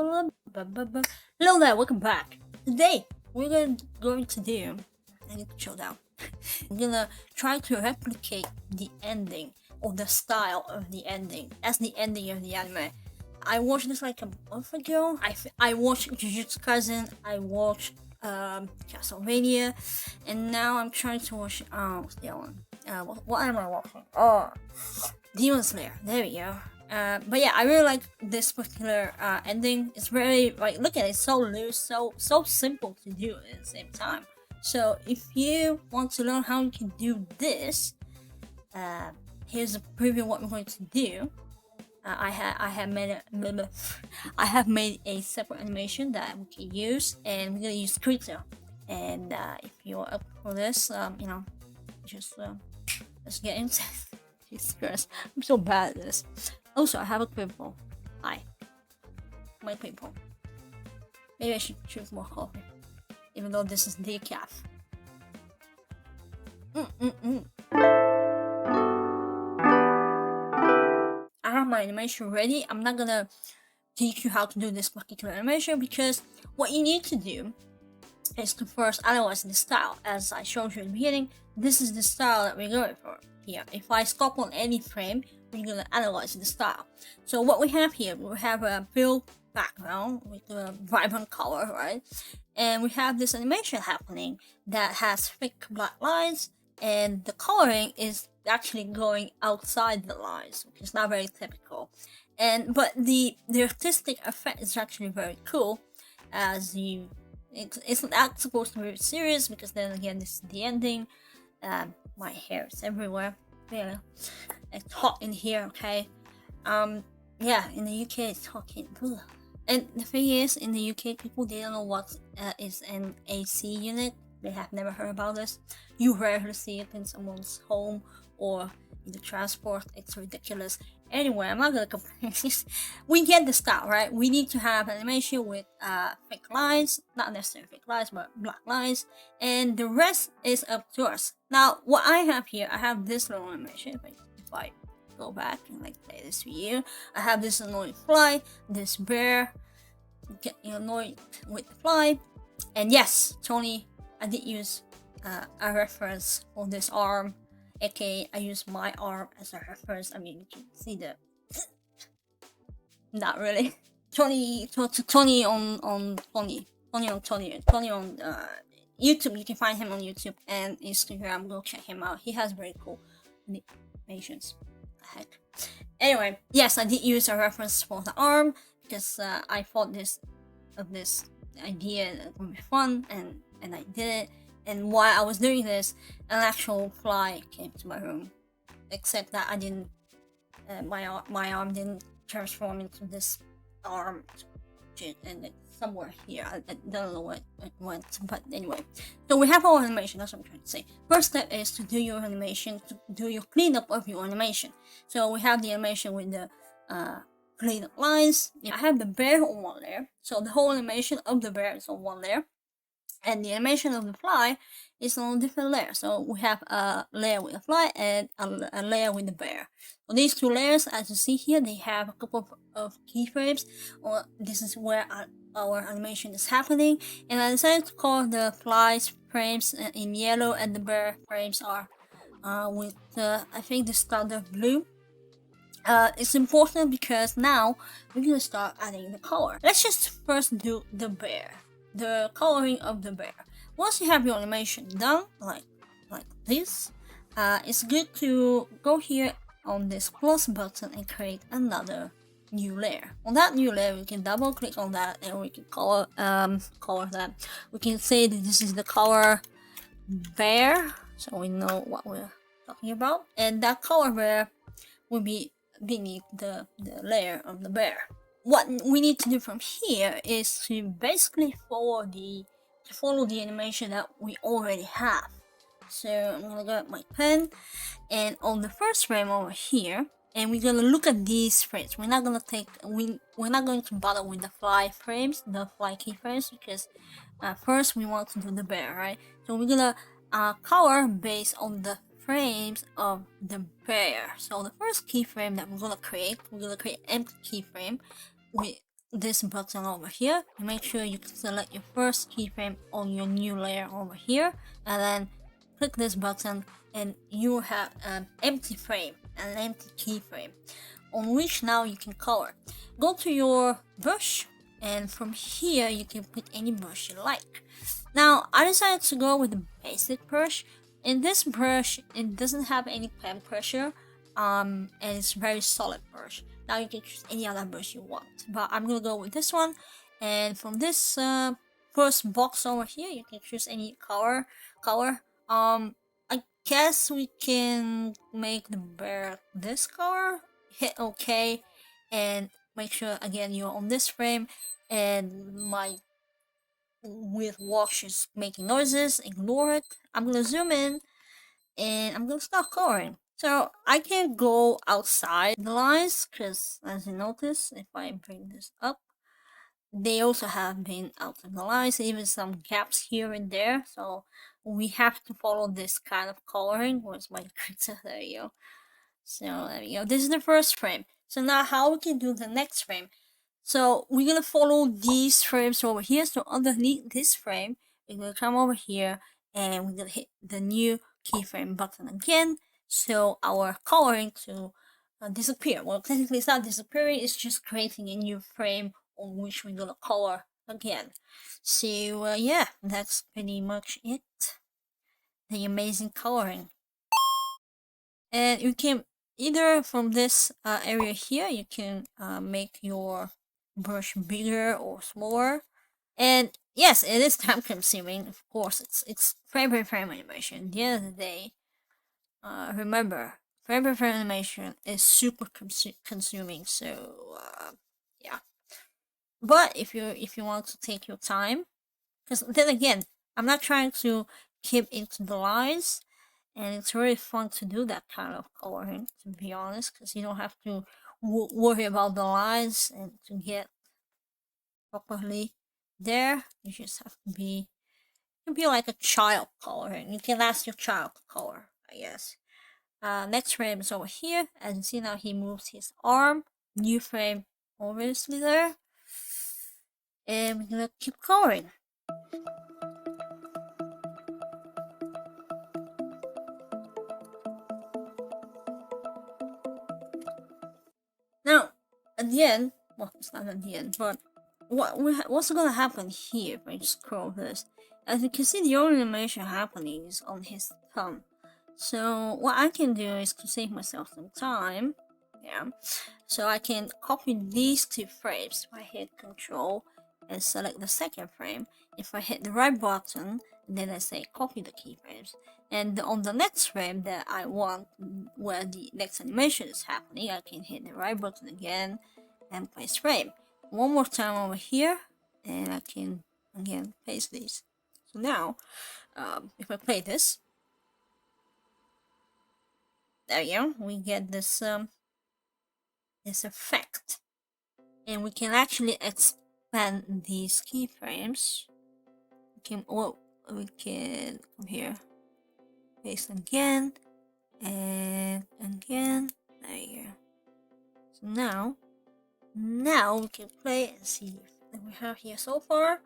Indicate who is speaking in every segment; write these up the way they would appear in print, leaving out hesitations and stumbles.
Speaker 1: Hello there, welcome back. Today we're going to do. I need to chill down. I'm gonna try to replicate the ending or the style of the ending as the ending of the anime. I watched this like a month ago. I watched Jujutsu Kaisen. I watched Castlevania, and now I'm trying to watch what's the other one? What am I watching? Oh, Demon Slayer. There we go. But yeah, I really like this particular ending. It's very like look at it, so loose, so simple to do at the same time. So if you want to learn how you can do this, here's a preview of what we're going to do. I have made a separate animation that we can use, and we're gonna use krita. And if you're up for this, just let's get into it. Jesus Christ, I'm so bad at this. Also, I have a pimple. Hi, my pimple. Maybe I should drink more coffee, even though this is decaf. I have my animation ready. I'm not gonna teach you how to do this particular animation because what you need to do is to first analyze the style. As I showed you in the beginning, this is the style that we're going for here. If I stop on any frame, we're gonna analyze the style. So what we have here, we have a pale background with a vibrant color, right? And we have this animation happening that has thick black lines, and the coloring is actually going outside the lines, which is not very typical. But the artistic effect is actually very cool, as it's not supposed to be serious because then again this is the ending. My hair is everywhere. Yeah, it's hot in here. Okay. Yeah, in the UK it's hot. And the thing is, in the UK, people they don't know what is an AC unit. They have never heard about this. You rarely see it in someone's home or in the transport. It's ridiculous. Anyway, I'm not gonna complain. We get the style, right? We need to have animation with thick lines, not necessarily thick lines, but black lines, and the rest is up to us. Now, what I have here, I have this little animation. If I go back and like play this for you, I have this annoying fly, this bear getting annoyed with the fly, and yes, Tony, I did use a reference for this arm. Okay, I use my arm as a reference. I mean, you can see the not really. Tony on YouTube. You can find him on YouTube and Instagram. Go check him out. He has very cool animations. Heck. Anyway, yes, I did use a reference for the arm because I thought this idea would be fun, and I did it. And while I was doing this, an actual fly came to my room. Except that I didn't, my arm didn't transform into this arm, and it's somewhere here. I don't know where it went, but anyway. So we have our animation. That's what I'm trying to say. First step is to do your animation, to do your cleanup of your animation. So we have the animation with the cleanup lines. I have the bear on one layer, so the whole animation of the bear is on one layer. And the animation of the fly is on a different layer. So we have a layer with the fly and a layer with the bear. So these two layers, as you see here, they have a couple of keyframes. This is where our animation is happening. And I decided to color the fly's frames in yellow, and the bear frames are with I think the standard blue. It's important because now we're gonna start adding the color. Let's just first do the bear. The coloring of the bear. Once you have your animation done, like this, it's good to go here on this plus button and create another new layer. On that new layer, we can double click on that and we can color that. We can say that this is the color bear, so we know what we're talking about, and that color bear will be beneath the layer of the bear. What we need to do from here is to basically follow the animation that we already have. So I'm gonna get my pen, and on the first frame over here, and we're gonna look at these frames. We're not going to bother with the fly frames, the fly keyframes, because first we want to do the bear, right? So we're gonna color based on the frames of the bear. So the first keyframe that we're gonna create empty keyframe with this button over here. You make sure you select your first keyframe on your new layer over here, and then click this button, and you have an empty frame, an empty keyframe, on which now you can color. Go to your brush, and from here you can pick any brush you like. Now I decided to go with the basic brush. In this brush, it doesn't have any pen pressure, and it's very solid brush. Now you can choose any other brush you want, but I'm gonna go with this one. And from this first box over here, you can choose any color. I guess we can make the bear this color. Hit OK, and make sure again you're on this frame. And my with watch is making noises. Ignore it. I'm gonna zoom in, and I'm gonna start coloring. So I can go outside the lines, because as you notice, if I bring this up, they also have been out of the lines, even some gaps here and there. So we have to follow this kind of coloring. Where's my krita? There you go. So there you go. This is the first frame. So now how we can do the next frame? So we're gonna follow these frames over here. So underneath this frame, we're gonna come over here, and we're gonna hit the new keyframe button again. So our coloring to disappear. Well, technically it's not disappearing, it's just creating a new frame on which we're gonna color again. So yeah, that's pretty much it. The amazing coloring. And you can either from this area here, you can make your brush bigger or smaller. And yes, it is time consuming, of course. It's frame by frame animation. At the end of the day, remember, frame by frame animation is super consuming. So yeah. But if you want to take your time, because then again, I'm not trying to keep into the lines, and it's really fun to do that kind of coloring, to be honest, because you don't have to worry about the lines, and to get properly there, you just have to be like a child coloring. You can ask your child to color, I guess. Next frame is over here. As you see now, he moves his arm. New frame, obviously there. And we're gonna keep coloring. Now, at the end, well, it's not at the end, but what's gonna happen here if I just scroll this? As you can see, the only animation happening is on his thumb. So what I can do is to save myself some time. Yeah. So I can copy these two frames. If I hit Control and select the second frame, if I hit the right button, then I say copy the keyframes. And on the next frame that I want, where the next animation is happening, I can hit the right button again and place frame. One more time over here, and I can again paste these. So now, if I play this, there you go, we get this this effect, and we can actually expand these keyframes. We can come here, paste again, and again. There you go. So now we can play and see what we have here so far.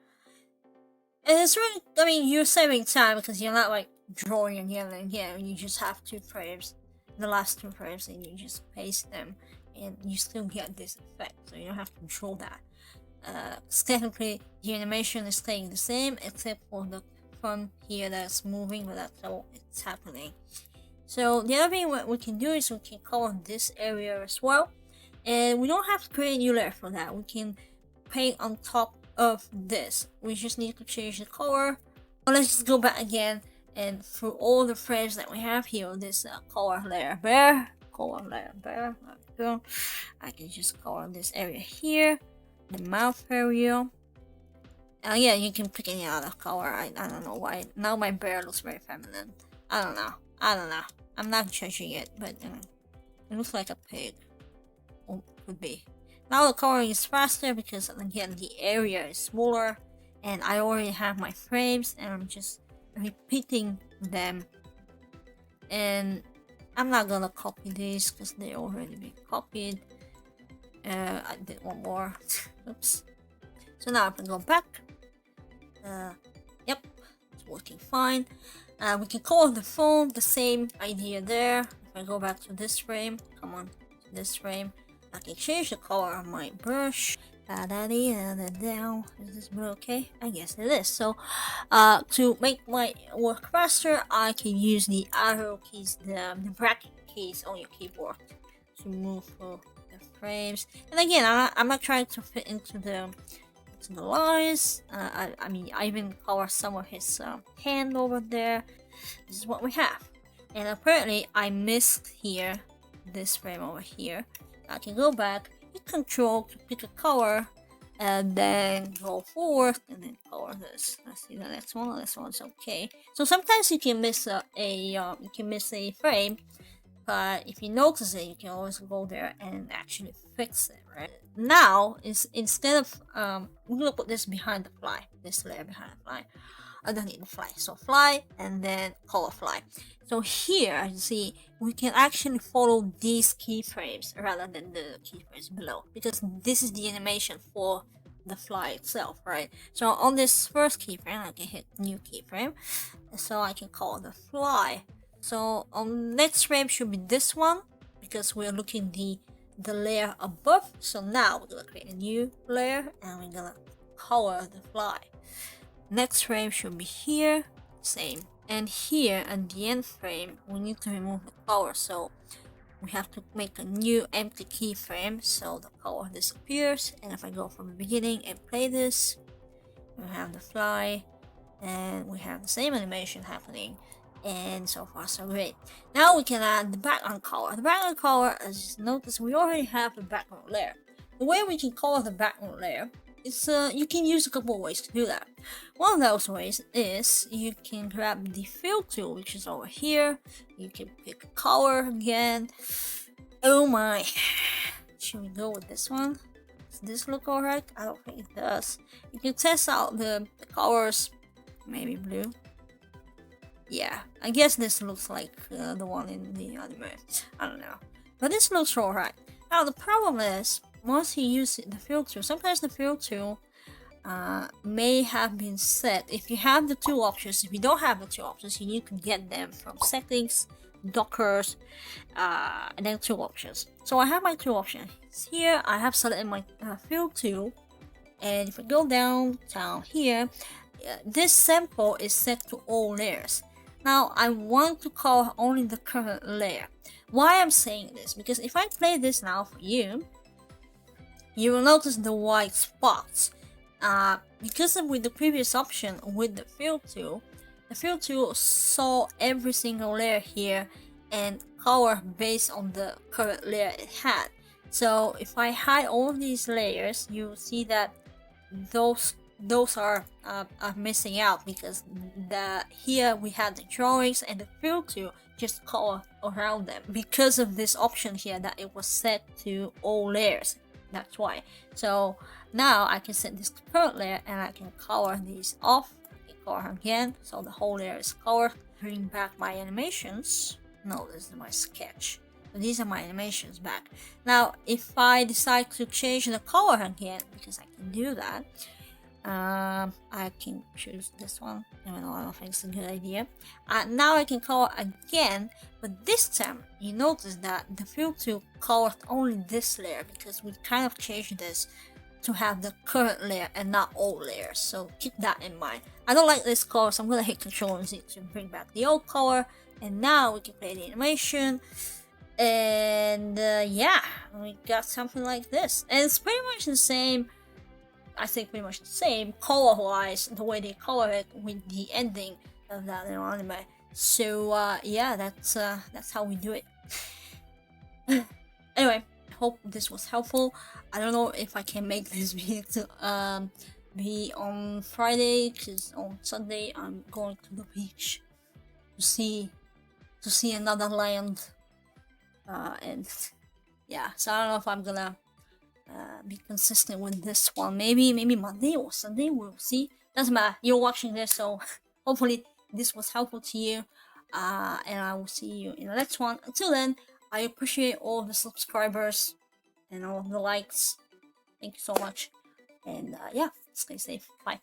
Speaker 1: And it's really, I mean, you're saving time because you're not like drawing again and again. You just have two frames, the last two frames, and you just paste them, and you still get this effect. So you don't have to control that. Technically, the animation is staying the same except for the front here that's moving, but that's all it's happening. So the other thing what we can do is we can color this area as well, and we don't have to create a new layer for that. We can paint on top of this. We just need to change the color. Well, let's just go back again, and through all the frames that we have here on this color layer bear, there we go. I can just color this area here, the mouth area. Yeah, you can pick any other color. I don't know why. Now my bear looks very feminine. I don't know. I'm not judging it, but it looks like a pig. Or could be. Now the coloring is faster because again the area is smaller, and I already have my frames, and I'm just repeating them. And I'm not gonna copy these because they already been copied. I did one more. Oops. So now I can go back. Yep, it's working fine. We can color the phone, the same idea there. If I go back to this frame, come on, to this frame, I can change the color of my brush. Down. Is this blue okay? I guess it is. So, to make my work faster, I can use the arrow keys, the bracket keys on your keyboard to move through the frames. And again, I'm not trying to fit into the lines. I mean, I even color some of his hand over there. This is what we have. And apparently, I missed here this frame over here. I can go back, hit Control to pick a color, and then go forward and then color this. Let's see the next one. This one's okay. So sometimes you can miss a frame, but if you notice it, you can always go there and actually fix it. Right now, is instead of we're gonna put this behind the fly, this layer behind the fly. I don't need the fly, so fly and then color fly. So here, as you see, we can actually follow these keyframes rather than the keyframes below, because this is the animation for the fly itself, right? So on this first keyframe, I can hit new keyframe, so I can call the fly. So on next frame should be this one, because we're looking the layer above. So now we're gonna create a new layer and we're gonna color the fly. Next frame should be here, same. And here at the end frame, we need to remove the color, so we have to make a new empty keyframe so the color disappears. And if I go from the beginning and play this, we have the fly and we have the same animation happening, and so far so great. Now we can add the background color. The background color, as you notice, we already have the background layer. The way we can color the background layer, it's you can use a couple of ways to do that. One of those ways is you can grab the fill tool, which is over here. You can pick a color again. Oh my, should we go with this one? Does this look alright? I don't think it does. You can test out the colors. Maybe blue. Yeah, I guess this looks like the one in the anime. I don't know, but this looks alright. Now the problem is, once you use the fill tool, sometimes the fill tool may have been set. If you have the two options, if you don't have the two options, you need to get them from settings, dockers, and then two options. So I have my two options here. I have selected my fill tool, and if I go down here, this sample is set to all layers. Now I want to color only the current layer. Why I'm saying this? Because if I play this now for you, you will notice the white spots. Because with the previous option with the fill tool saw every single layer here and color based on the current layer it had. So if I hide all of these layers, you will see that those are missing out, because here we had the drawings and the fill tool just color around them because of this option here that it was set to all layers. That's why. So now I can set this to current layer and I can color these off. I can color again, so the whole layer is colored. Bring back my animations. No, this is my sketch. So these are my animations back. Now, if I decide to change the color again, because I can do that, I can choose this one, even though I don't think it's a good idea. Now I can color again, but this time you notice that the fill tool colored only this layer, because we kind of changed this to have the current layer and not all layers, so keep that in mind. I don't like this color, so I'm gonna hit Control and Z to bring back the old color, and now we can play the animation. And yeah, we got something like this, and it's pretty much the same. I think pretty much the same color-wise, the way they color it with the ending of that little anime. So yeah, that's how we do it. Anyway, I hope this was helpful. I don't know if I can make this video to be on Friday, because on Sunday I'm going to the beach to see another land, and yeah. So I don't know if I'm gonna be consistent with this one. Maybe Monday or Sunday, we'll see. Doesn't matter, you're watching this, so hopefully this was helpful to you, and I will see you in the next one. Until then, I appreciate all the subscribers and all the likes. Thank you so much. And yeah, stay safe. Bye.